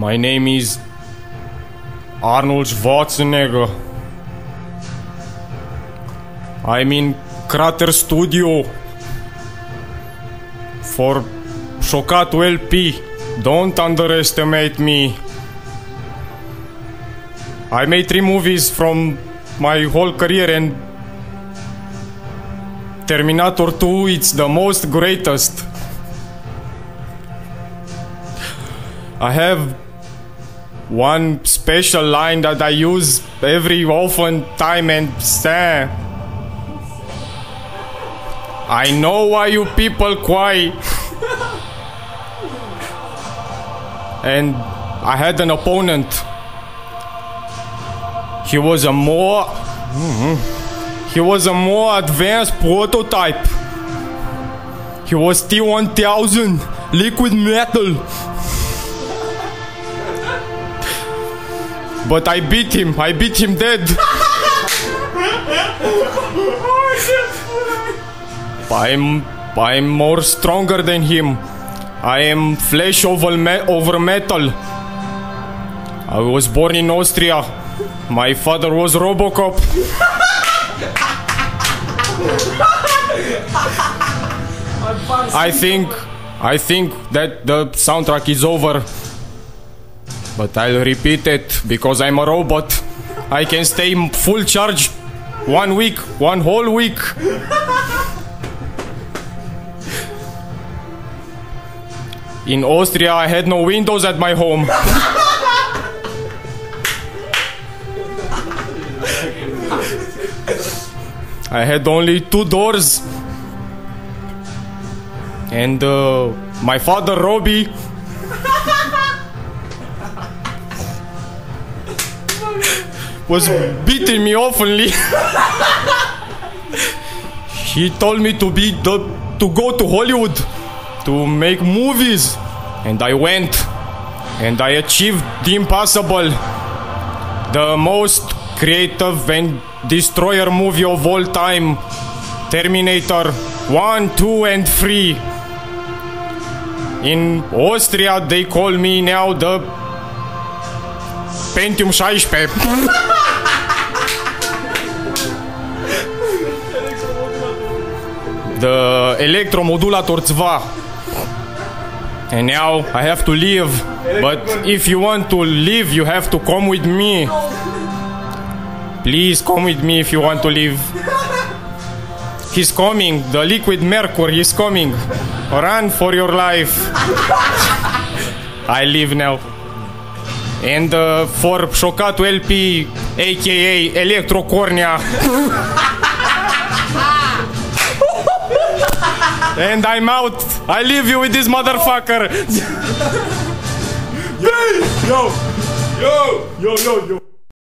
My name is Arnold Schwarzenegger. I'm in Crater Studio for Shocatul LP. Don't underestimate me. I made 3 movies from my whole career, and Terminator 2, it's the most greatest. I have one special line that I use every often time and say, I know why you people cry. And I had an opponent. He was a more advanced prototype. He was T-1000 liquid metal. But I beat him dead. I'm more stronger than him. I am flesh over metal. I was born in Austria. My father was Robocop. I think that the soundtrack is over. But I'll repeat it because I'm a robot. I can stay full charge 1 week, 1 whole week. In Austria, I had no windows at my home. I had only 2 doors. And my father, Robbie, was beating me oftenly. He told me to go to Hollywood to make movies, and I went, and I achieved the impossible. The most creative and destroyer movie of all time, Terminator 1, 2 and 3. In Austria they call me now the Pentium 16. The Electromodulator 2. And now I have to leave. But if you want to leave, you have to come with me. Please come with me if you want to leave. He's coming. The liquid mercury is coming. Run for your life. I leave now. And for Shocatul LP, aka Electrocornea. And I'm out. I leave you with this motherfucker. Yo!